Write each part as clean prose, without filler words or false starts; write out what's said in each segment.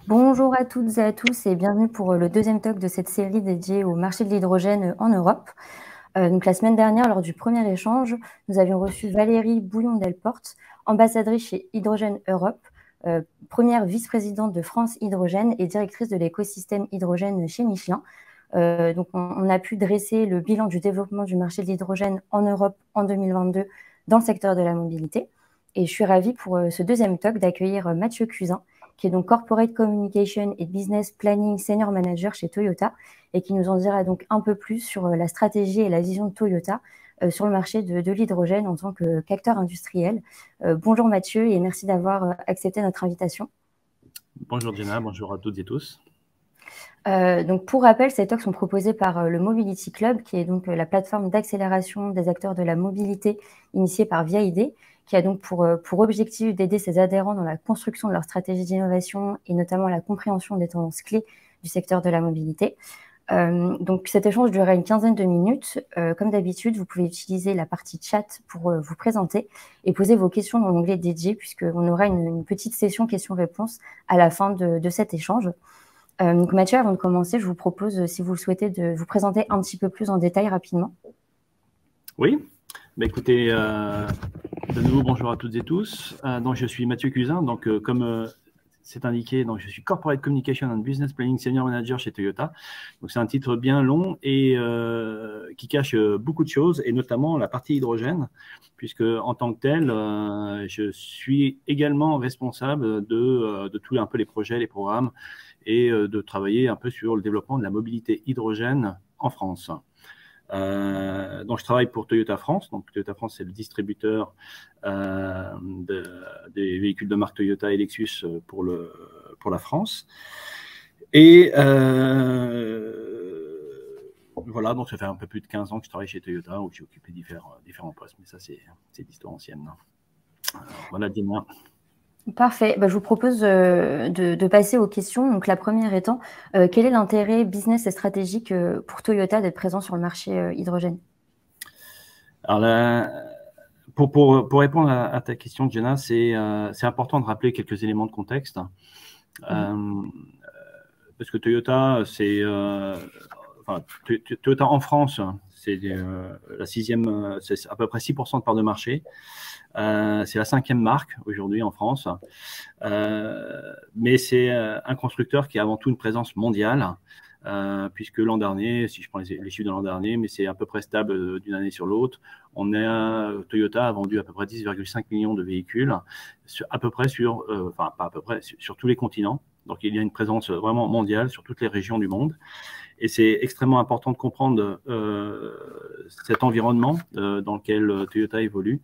Bonjour à toutes et à tous et bienvenue pour le deuxième talk de cette série dédiée au marché de l'hydrogène en Europe. Donc la semaine dernière, lors du premier échange, nous avions reçu Valérie Bouillon-Delporte, ambassadrice chez Hydrogène Europe, première vice-présidente de France Hydrogène et directrice de l'écosystème hydrogène chez Michelin. Donc on a pu dresser le bilan du développement du marché de l'hydrogène en Europe en 2022 dans le secteur de la mobilité. Et je suis ravie pour ce deuxième talk d'accueillir Mathieu Cusin, qui est donc Corporate Communication et Business Planning Senior Manager chez Toyota et qui nous en dira donc un peu plus sur la stratégie et la vision de Toyota sur le marché de l'hydrogène en tant qu'acteur industriel. Bonjour Mathieu et merci d'avoir accepté notre invitation. Bonjour Jenna, bonjour à toutes et tous. Donc pour rappel, ces talks sont proposés par le Mobility Club, qui est donc la plateforme d'accélération des acteurs de la mobilité initiée par VIA-ID, qui a donc pour objectif d'aider ses adhérents dans la construction de leur stratégie d'innovation et notamment la compréhension des tendances clés du secteur de la mobilité. Donc cet échange durera une quinzaine de minutes. Comme d'habitude, vous pouvez utiliser la partie chat pour vous présenter et poser vos questions dans l'onglet dédié, puisqu'on aura une petite session questions-réponses à la fin de cet échange. Donc Mathieu, avant de commencer, je vous propose, si vous le souhaitez, de vous présenter un petit peu plus en détail rapidement. Oui, bah écoutez, de nouveau bonjour à toutes et tous. Donc je suis Mathieu Cusin, donc comme c'est indiqué, donc je suis Corporate Communication and Business Planning Senior Manager chez Toyota. Donc c'est un titre bien long et qui cache beaucoup de choses, et notamment la partie hydrogène, puisque en tant que tel, je suis également responsable de tous un peu les projets, les programmes, et de travailler un peu sur le développement de la mobilité hydrogène en France. Donc, je travaille pour Toyota France. Donc, Toyota France, c'est le distributeur des véhicules de marque Toyota et Lexus pour la France. Et voilà, donc ça fait un peu plus de 15 ans que je travaille chez Toyota, où j'ai occupé différents postes. Mais ça, c'est l'histoire ancienne. Voilà, dis-moi. Parfait. Je vous propose de passer aux questions. Donc, la première étant, quel est l'intérêt business et stratégique pour Toyota d'être présent sur le marché hydrogène? Alors là, pour répondre à ta question, Jenna, c'est important de rappeler quelques éléments de contexte. Parce que Toyota, Toyota en France, c'est la sixième, c'est à peu près 6% de part de marché. C'est la cinquième marque aujourd'hui en France. Mais c'est un constructeur qui a avant tout une présence mondiale. Puisque l'an dernier, si je prends les chiffres de l'an dernier, mais c'est à peu près stable d'une année sur l'autre, Toyota a vendu à peu près 10,5 millions de véhicules, à peu près pas à peu près, sur tous les continents. Donc il y a une présence vraiment mondiale sur toutes les régions du monde. Et c'est extrêmement important de comprendre cet environnement dans lequel Toyota évolue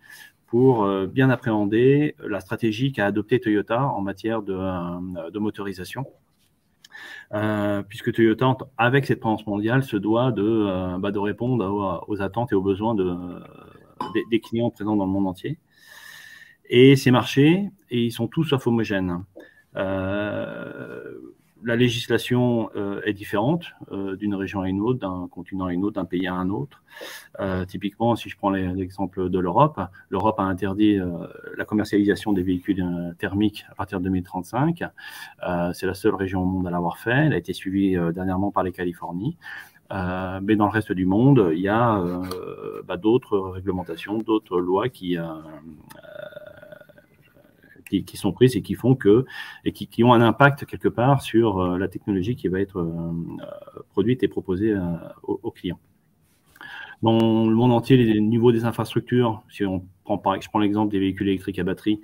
pour bien appréhender la stratégie qu'a adoptée Toyota en matière de motorisation. Puisque Toyota, avec cette présence mondiale, se doit de répondre aux attentes et aux besoins des clients présents dans le monde entier. Et ces marchés, ils sont tous sauf homogènes. La législation est différente d'une région à une autre, d'un continent à une autre, d'un pays à un autre. Typiquement, si je prends l'exemple de l'Europe, l'Europe a interdit la commercialisation des véhicules thermiques à partir de 2035. C'est la seule région au monde à l'avoir fait. Elle a été suivie dernièrement par les Californies. Mais dans le reste du monde, il y a d'autres réglementations, d'autres lois qui sont prises et qui font qui ont un impact quelque part sur la technologie qui va être produite et proposée aux clients. Dans le monde entier, les niveaux des infrastructures, si je prends l'exemple des véhicules électriques à batterie,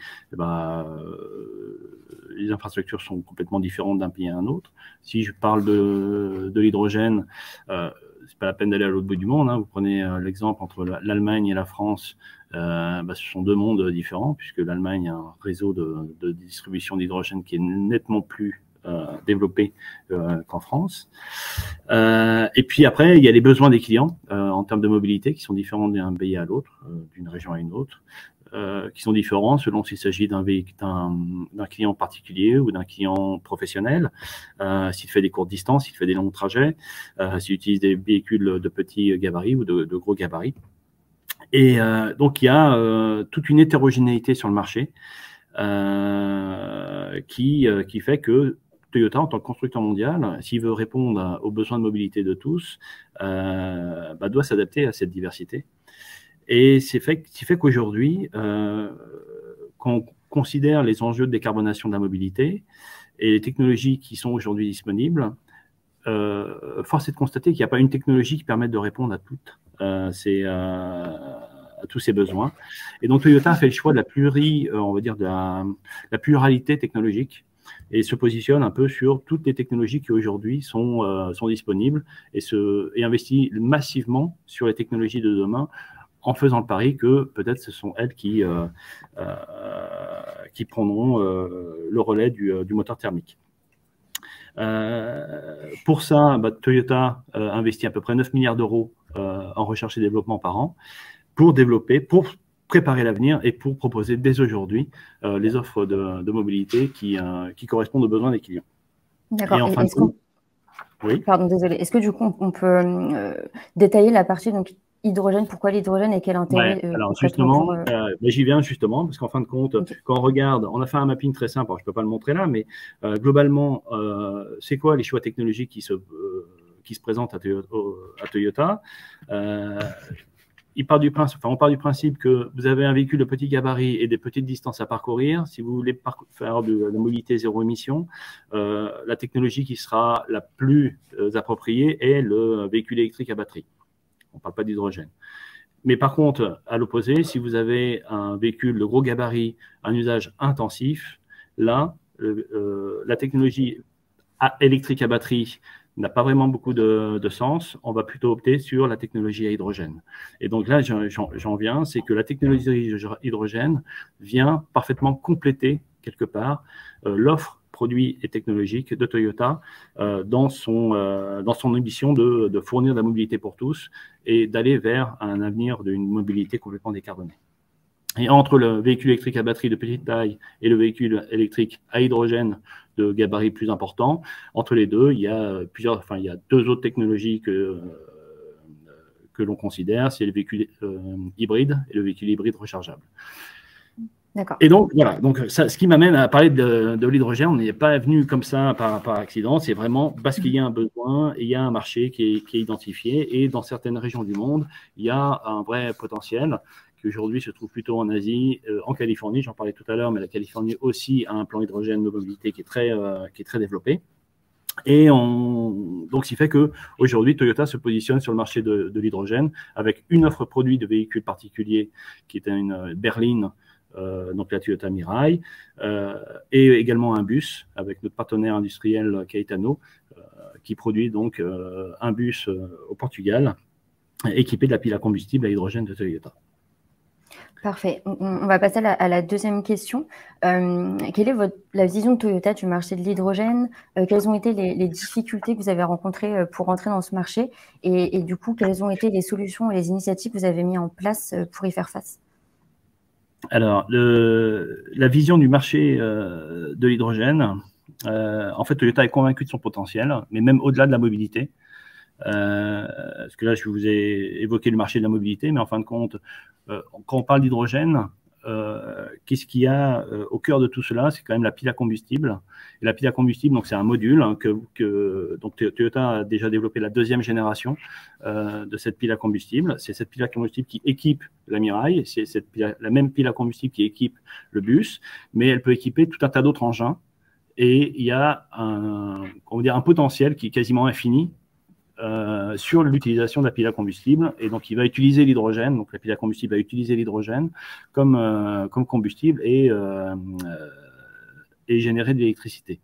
les infrastructures sont complètement différentes d'un pays à un autre. Si je parle de l'hydrogène, c'est pas la peine d'aller à l'autre bout du monde. Vous prenez l'exemple entre l'Allemagne et la France. Ce sont deux mondes différents, puisque l'Allemagne a un réseau de distribution d'hydrogène qui est nettement plus développé qu'en France. Et puis après, il y a les besoins des clients en termes de mobilité qui sont différents d'un pays à l'autre, d'une région à une autre, qui sont différents selon s'il s'agit d'un client particulier ou d'un client professionnel, s'il fait des courtes distances, s'il fait des longs trajets, s'il utilise des véhicules de petits gabarits ou de gros gabarits. Et donc, il y a toute une hétérogénéité sur le marché qui fait que Toyota, en tant que constructeur mondial, s'il veut répondre aux besoins de mobilité de tous, doit s'adapter à cette diversité. Et c'est ce qui fait qu'aujourd'hui, quand on considère les enjeux de décarbonation de la mobilité et les technologies qui sont aujourd'hui disponibles, force est de constater qu'il n'y a pas une technologie qui permette de répondre à tous ces besoins. Et donc Toyota a fait le choix de on va dire de la pluralité technologique et se positionne un peu sur toutes les technologies qui aujourd'hui sont disponibles et investit massivement sur les technologies de demain, en faisant le pari que peut-être ce sont elles qui prendront le relais du moteur thermique. Pour ça, Toyota investit à peu près 9 milliards d'euros en recherche et développement par an pour préparer l'avenir et pour proposer dès aujourd'hui les offres de mobilité qui correspondent aux besoins des clients. D'accord. En fin de compte, oui. Pardon, désolé. Est-ce que du coup, on peut détailler la partie hydrogène, pourquoi l'hydrogène et quel intérêt alors justement, j'y viens justement, parce qu'en fin de compte, quand on regarde, on a fait un mapping très simple, alors je ne peux pas le montrer là, mais globalement, c'est quoi les choix technologiques qui se présentent à Toyota? On part du principe que vous avez un véhicule de petit gabarit et des petites distances à parcourir. Si vous voulez faire de la mobilité zéro émission, la technologie qui sera la plus appropriée est le véhicule électrique à batterie. On ne parle pas d'hydrogène. Mais par contre, à l'opposé, si vous avez un véhicule de gros gabarit, un usage intensif, là, la technologie électrique à batterie n'a pas vraiment beaucoup de sens. On va plutôt opter sur la technologie à hydrogène. Et donc là, j'en viens, c'est que la technologie hydrogène vient parfaitement compléter, quelque part, l'offre produits et technologiques de Toyota dans son ambition de fournir de la mobilité pour tous et d'aller vers un avenir d'une mobilité complètement décarbonée. Et entre le véhicule électrique à batterie de petite taille et le véhicule électrique à hydrogène de gabarit plus important, entre les deux, il y a deux autres technologies que l'on considère, c'est le véhicule hybride et le véhicule hybride rechargeable. Et donc, voilà, ce qui m'amène à parler de l'hydrogène. On n'y est pas venu comme ça par accident, c'est vraiment parce qu'il y a un besoin et il y a un marché qui est identifié. Et dans certaines régions du monde, il y a un vrai potentiel qui aujourd'hui se trouve plutôt en Asie, en Californie, j'en parlais tout à l'heure, mais la Californie aussi a un plan hydrogène de mobilité qui est très développé. Et donc, ce qui fait qu'aujourd'hui, Toyota se positionne sur le marché de l'hydrogène avec une offre produit de véhicules particuliers qui est une berline, donc la Toyota Mirai, et également un bus avec notre partenaire industriel Caetano, qui produit donc un bus au Portugal équipé de la pile à combustible à hydrogène de Toyota. Parfait. On va passer à la deuxième question. Quelle est la vision de Toyota du marché de l'hydrogène? Quelles ont été les difficultés que vous avez rencontrées pour entrer dans ce marché? Et du coup, quelles ont été les solutions et les initiatives que vous avez mis en place pour y faire face? Alors, la vision du marché de l'hydrogène, en fait, Toyota est convaincu de son potentiel, mais même au-delà de la mobilité. Parce que là, je vous ai évoqué le marché de la mobilité, mais en fin de compte, quand on parle d'hydrogène, qu'est-ce qu'il y a au cœur de tout cela? C'est quand même la pile à combustible. Et la pile à combustible, donc c'est un module donc Toyota a déjà développé la deuxième génération de cette pile à combustible. C'est cette pile à combustible qui équipe la Mirai, c'est la même pile à combustible qui équipe le bus, mais elle peut équiper tout un tas d'autres engins. Et il y a un potentiel qui est quasiment infini sur l'utilisation de la pile à combustible, et donc il va utiliser l'hydrogène, donc la pile à combustible va utiliser l'hydrogène comme combustible et générer de l'électricité.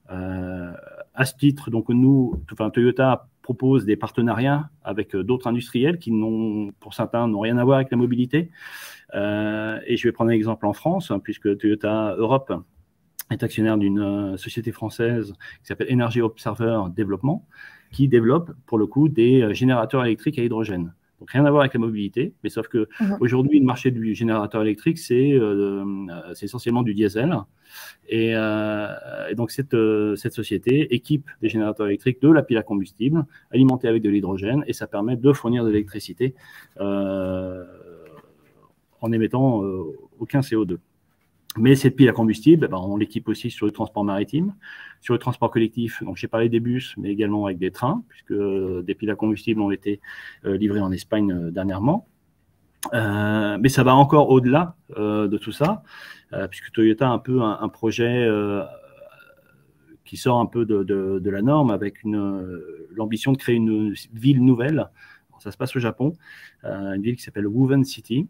À ce titre, donc Toyota propose des partenariats avec d'autres industriels qui pour certains n'ont rien à voir avec la mobilité. Et je vais prendre un exemple en France, puisque Toyota Europe est actionnaire d'une société française qui s'appelle Energy Observer Développement, qui développe pour le coup des générateurs électriques à hydrogène. Donc rien à voir avec la mobilité, mais sauf que aujourd'hui le marché du générateur électrique c'est essentiellement du diesel. Et donc cette société équipe des générateurs électriques de la pile à combustible alimentée avec de l'hydrogène, et ça permet de fournir de l'électricité en émettant aucun CO2. Mais cette pile à combustible, ben, on l'équipe aussi sur le transport maritime, sur le transport collectif. Donc, j'ai parlé des bus, mais également avec des trains, puisque des piles à combustible ont été livrées en Espagne dernièrement. Mais ça va encore au-delà de tout ça, puisque Toyota a un peu un projet qui sort un peu de la norme, avec l'ambition de créer une ville nouvelle. Alors, ça se passe au Japon, une ville qui s'appelle Woven City,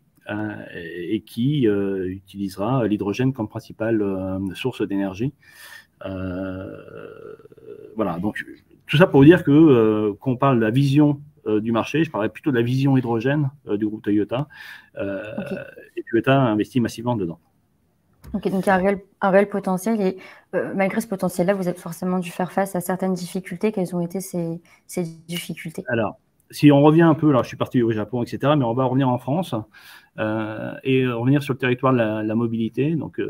et qui utilisera l'hydrogène comme principale source d'énergie. Voilà, donc tout ça pour dire que quand on parle de la vision du marché, je parlerais plutôt de la vision hydrogène du groupe Toyota. Okay. Et Toyota investit massivement dedans. Ok, donc il y a un réel potentiel et malgré ce potentiel-là, vous avez forcément dû faire face à certaines difficultés. Quelles ont été ces difficultés? Alors, si on revient un peu, alors je suis parti au Japon, etc., mais on va revenir en France et revenir sur le territoire de la mobilité. Donc,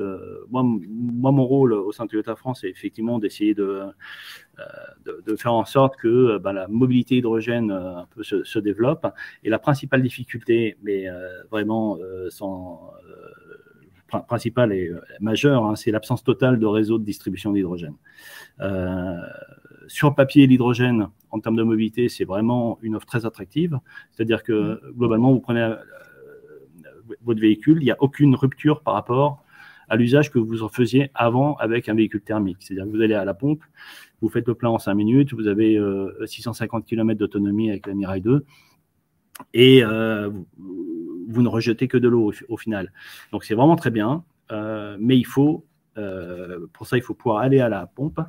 moi, mon rôle au sein de Toyota France, c'est effectivement d'essayer de faire en sorte que la mobilité hydrogène un peu se développe. Et la principale difficulté, mais vraiment principale et majeure, hein, c'est l'absence totale de réseau de distribution d'hydrogène. Sur papier, l'hydrogène, en termes de mobilité, c'est vraiment une offre très attractive. C'est-à-dire que, globalement, vous prenez votre véhicule, il n'y a aucune rupture par rapport à l'usage que vous en faisiez avant avec un véhicule thermique. C'est-à-dire que vous allez à la pompe, vous faites le plein en 5 minutes, vous avez 650 km d'autonomie avec la Mirai 2, et vous ne rejetez que de l'eau au final. Donc, c'est vraiment très bien, mais il faut, pour ça, il faut pouvoir aller à la pompe.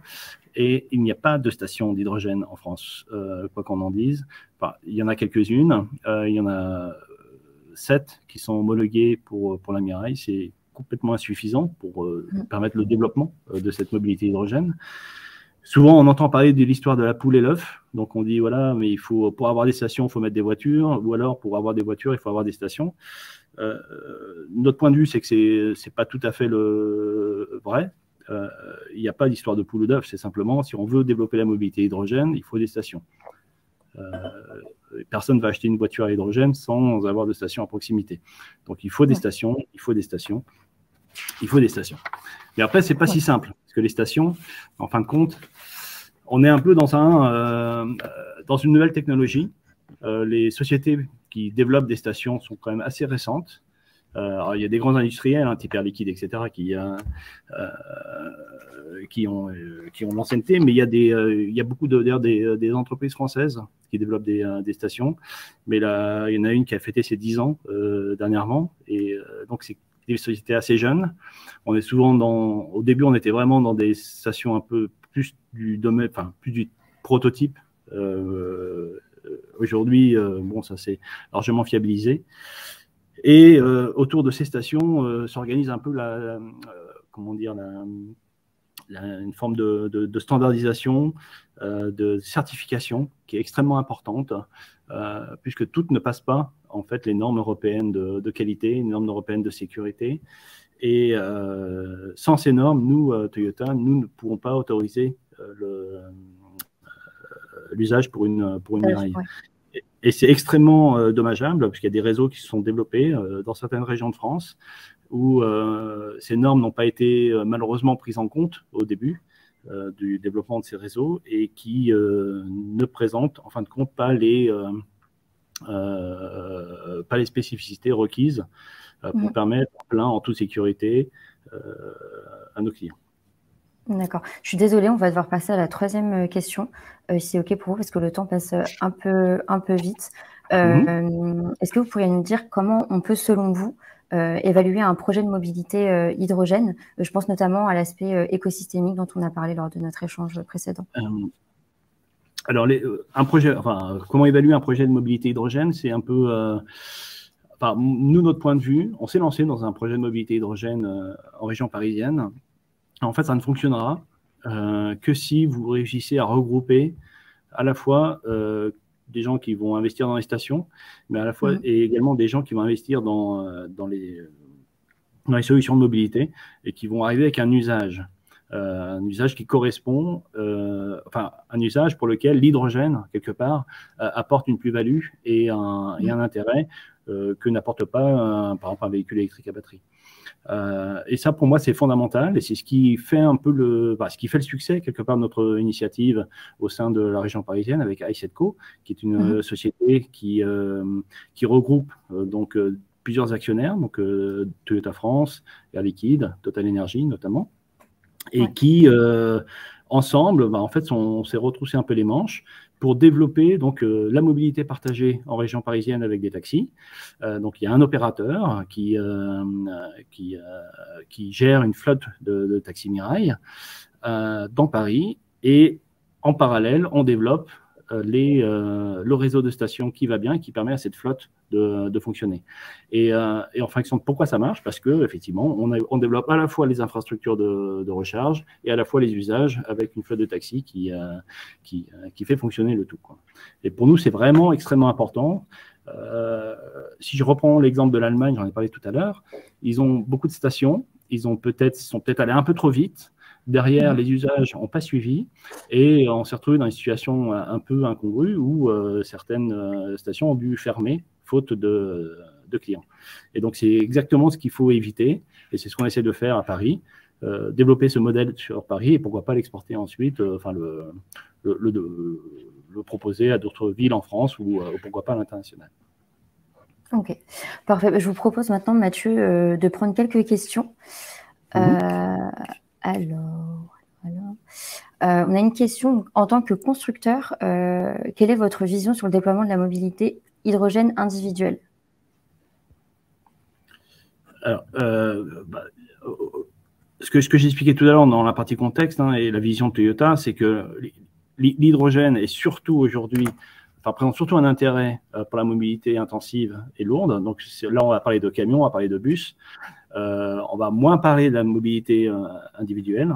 Et il n'y a pas de station d'hydrogène en France, quoi qu'on en dise. Enfin, il y en a quelques-unes. Il y en a 7 qui sont homologuées pour la Mirai. C'est complètement insuffisant pour permettre le développement de cette mobilité hydrogène. Souvent, on entend parler de l'histoire de la poule et l'œuf. Donc, on dit, voilà, mais pour avoir des stations, il faut mettre des voitures. Ou alors, pour avoir des voitures, il faut avoir des stations. Notre point de vue, c'est que c'est pas tout à fait le vrai. Il n'y a pas d'histoire de poule ou d'œuf, c'est simplement, si on veut développer la mobilité hydrogène, il faut des stations. Personne ne va acheter une voiture à hydrogène sans avoir de station à proximité. Donc, il faut des stations, il faut des stations, il faut des stations. Mais après, ce n'est pas si simple, parce que les stations, en fin de compte, on est un peu dans une nouvelle technologie. Les sociétés qui développent des stations sont quand même assez récentes. Alors, il y a des grands industriels, hein, type Air Liquide, etc., qui ont l'ancienneté, mais il y a beaucoup des entreprises françaises qui développent des stations. Mais là, il y en a une qui a fêté ses 10 ans dernièrement, et donc c'est des sociétés assez jeunes. On est souvent au début, on était vraiment dans des stations un peu plus du domaine, enfin plus du prototype. Aujourd'hui, bon, ça s'est largement fiabilisé. Et autour de ces stations s'organise un peu comment dire, une forme de standardisation, de certification qui est extrêmement importante, puisque toutes ne passent pas en fait les normes européennes de qualité, les normes européennes de sécurité. Et sans ces normes, nous, Toyota, nous ne pourrons pas autoriser l'usage pour une Mirai. Ouais. Et c'est extrêmement dommageable, parce qu'il y a des réseaux qui se sont développés dans certaines régions de France où ces normes n'ont pas été malheureusement prises en compte au début du développement de ces réseaux et qui ne présentent en fin de compte pas les spécificités requises pour permettre plein en toute sécurité à nos clients. D'accord. Je suis désolée, on va devoir passer à la troisième question, si c'est OK pour vous, parce que le temps passe un peu vite. Est-ce que vous pourriez nous dire comment on peut, selon vous, évaluer un projet de mobilité hydrogène? Je pense notamment à l'aspect écosystémique dont on a parlé lors de notre échange précédent. Alors, comment évaluer un projet de mobilité hydrogène? C'est un peu... nous, notre point de vue, on s'est lancé dans un projet de mobilité hydrogène en région parisienne. En fait, ça ne fonctionnera que si vous réussissez à regrouper à la fois des gens qui vont investir dans les stations, mais à la fois et également des gens qui vont investir dans les solutions de mobilité et qui vont arriver avec un usage qui correspond, un usage pour lequel l'hydrogène, quelque part, apporte une plus-value et un intérêt que n'apporte pas, par exemple, un véhicule électrique à batterie. Et ça, pour moi, c'est fondamental et c'est ce qui fait un peu ce qui fait le succès, quelque part, de notre initiative au sein de la région parisienne avec i7Co, qui est une société qui regroupe donc plusieurs actionnaires, donc Toyota France, Air Liquide, Total Energy notamment, et qui, ensemble, en fait, on s'est retroussé un peu les manches pour développer donc la mobilité partagée en région parisienne avec des taxis. Donc il y a un opérateur qui gère une flotte de taxis Mirail dans Paris, et en parallèle, on développe le réseau de stations qui va bien et qui permet à cette flotte de fonctionner. Et en fonction de pourquoi ça marche, parce que effectivement, on développe à la fois les infrastructures de recharge et à la fois les usages avec une flotte de taxis qui fait fonctionner le tout, quoi. Et pour nous, c'est vraiment extrêmement important. Si je reprends l'exemple de l'Allemagne, j'en ai parlé tout à l'heure, ils ont beaucoup de stations, ils sont peut-être allés un peu trop vite. Derrière, les usages n'ont pas suivi et on s'est retrouvé dans une situation un peu incongrue où certaines stations ont dû fermer faute de clients. Et donc, c'est exactement ce qu'il faut éviter et c'est ce qu'on essaie de faire à Paris, développer ce modèle sur Paris et pourquoi pas l'exporter ensuite, le proposer à d'autres villes en France ou pourquoi pas à l'international. Ok, parfait. Je vous propose maintenant, Mathieu, de prendre quelques questions. Alors, on a une question. En tant que constructeur, quelle est votre vision sur le déploiement de la mobilité hydrogène individuelle? Alors, ce que j'expliquais tout à l'heure dans la partie contexte, et la vision de Toyota, c'est que l'hydrogène est surtout aujourd'hui, présente surtout un intérêt pour la mobilité intensive et lourde. Donc là, on va parler de camions, on va parler de bus. On va moins parler de la mobilité individuelle,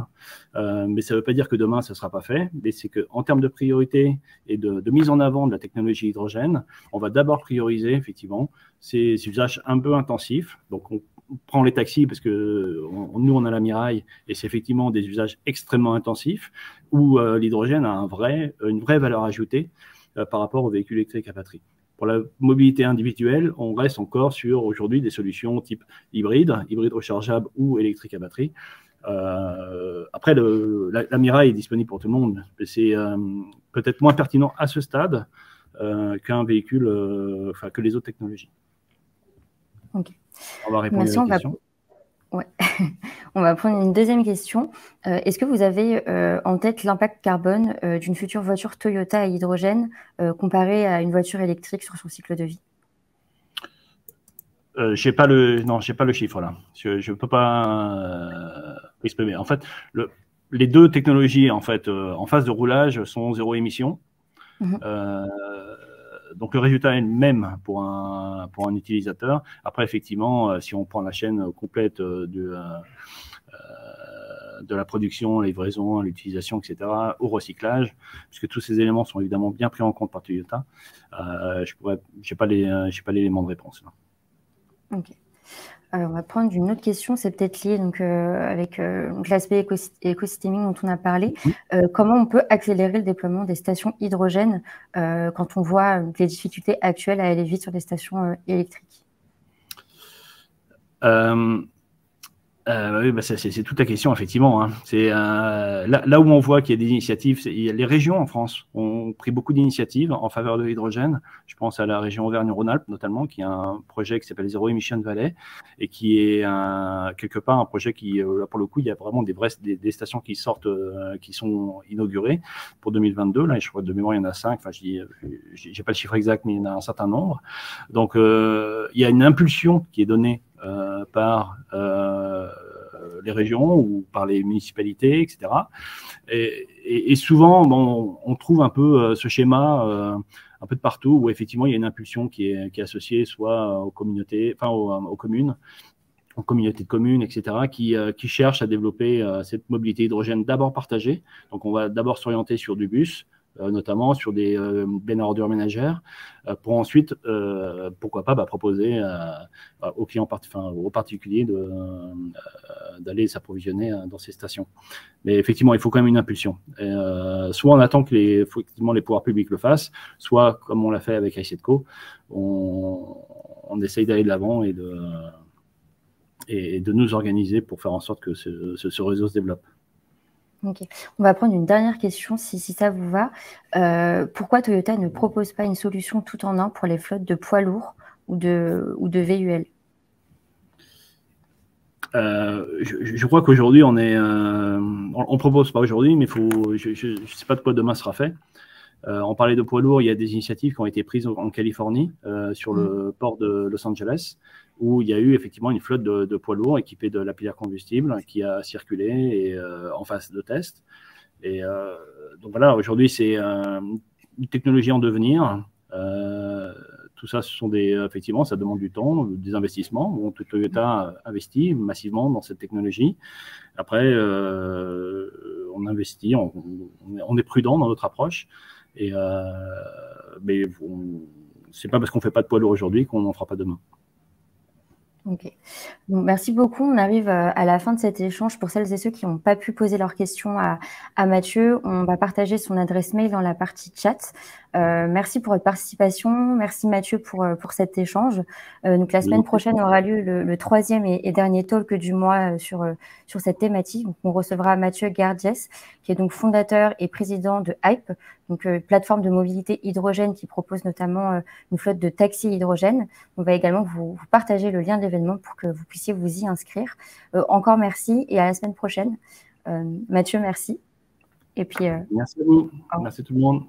mais ça ne veut pas dire que demain, ça ne sera pas fait. Mais c'est qu'en termes de priorité et de mise en avant de la technologie hydrogène, on va d'abord prioriser effectivement ces usages un peu intensifs. Donc, on prend les taxis parce que nous, on a la Mirail et c'est effectivement des usages extrêmement intensifs où l'hydrogène a une vraie valeur ajoutée par rapport aux véhicules électriques à batterie. Pour la mobilité individuelle, on reste encore sur aujourd'hui des solutions type hybride rechargeable ou électrique à batterie. Après, la Mirail est disponible pour tout le monde. C'est peut-être moins pertinent à ce stade qu'un véhicule, que les autres technologies. Ok. On va répondre à la question. Ouais. On va prendre une deuxième question. Est-ce que vous avez en tête l'impact carbone d'une future voiture Toyota à hydrogène comparée à une voiture électrique sur son cycle de vie? J'ai pas le chiffre là. Je peux pas exprimer. En fait, les deux technologies en phase de roulage sont zéro émission. Donc le résultat est le même pour un utilisateur. Après, effectivement, si on prend la chaîne complète de la production, livraison, l'utilisation, etc., au recyclage, puisque tous ces éléments sont évidemment bien pris en compte par Toyota, j'ai pas l'élément de réponse là. Ok. Alors, on va prendre une autre question, c'est peut-être lié donc, avec l'aspect écosystémique dont on a parlé. Comment on peut accélérer le déploiement des stations hydrogènes quand on voit les difficultés actuelles à aller vite sur des stations électriques? Oui, c'est toute la question, effectivement. C'est là où on voit qu'il y a des initiatives. Les régions en France ont pris beaucoup d'initiatives en faveur de l'hydrogène. Je pense à la région Auvergne-Rhône-Alpes, notamment, qui a un projet qui s'appelle Zéro Emission Valley et qui est quelque part un projet qui, là, pour le coup, il y a vraiment des stations qui sortent, qui sont inaugurées pour 2022. Là, je crois que de mémoire, il y en a 5. Enfin, j'ai pas le chiffre exact, mais il y en a un certain nombre. Donc, il y a une impulsion qui est donnée par les régions ou par les municipalités, etc. Et souvent, on trouve un peu ce schéma un peu de partout où effectivement il y a une impulsion qui est associée soit aux communautés, aux communes, aux communautés de communes, etc., qui cherchent à développer cette mobilité hydrogène d'abord partagée. Donc on va d'abord s'orienter sur du bus, notamment sur des bennes à ordures ménagères, pour ensuite, pourquoi pas, proposer aux clients, aux particuliers d'aller s'approvisionner dans ces stations. Mais effectivement, il faut quand même une impulsion. Soit on attend que effectivement les pouvoirs publics le fassent, soit comme on l'a fait avec i7Co, on on essaye d'aller de l'avant et de nous organiser pour faire en sorte que ce réseau se développe. Ok. On va prendre une dernière question, si ça vous va. Pourquoi Toyota ne propose pas une solution tout en un pour les flottes de poids lourds ou de VUL? Je crois qu'aujourd'hui, on propose pas aujourd'hui, mais je ne sais pas de quoi demain sera fait. On parlait de poids lourds, il y a des initiatives qui ont été prises en Californie, sur le port de Los Angeles, où il y a eu effectivement une flotte de poids lourds équipés de lapidaires combustible qui a circulé et, en phase de test. Et donc voilà, aujourd'hui, c'est une technologie en devenir. Tout ça, effectivement, ça demande du temps, des investissements. Bon, Toyota investit massivement dans cette technologie. Après, on investit, on est prudent dans notre approche. Mais c'est pas parce qu'on fait pas de poids lourd aujourd'hui qu'on n'en fera pas demain. Ok. Donc, merci beaucoup. On arrive à la fin de cet échange. Pour celles et ceux qui n'ont pas pu poser leurs questions à Mathieu, on va partager son adresse mail dans la partie chat. Merci pour votre participation. Merci Mathieu pour cet échange. Donc la semaine prochaine aura lieu le troisième et dernier talk du mois sur cette thématique. Donc, on recevra Mathieu Gardiès, qui est donc fondateur et président de Hype, donc plateforme de mobilité hydrogène qui propose notamment une flotte de taxis hydrogène. On va également vous partager le lien de l'événement pour que vous puissiez vous y inscrire. Encore merci et à la semaine prochaine. Mathieu, merci. Et puis, merci à vous. Merci tout le monde.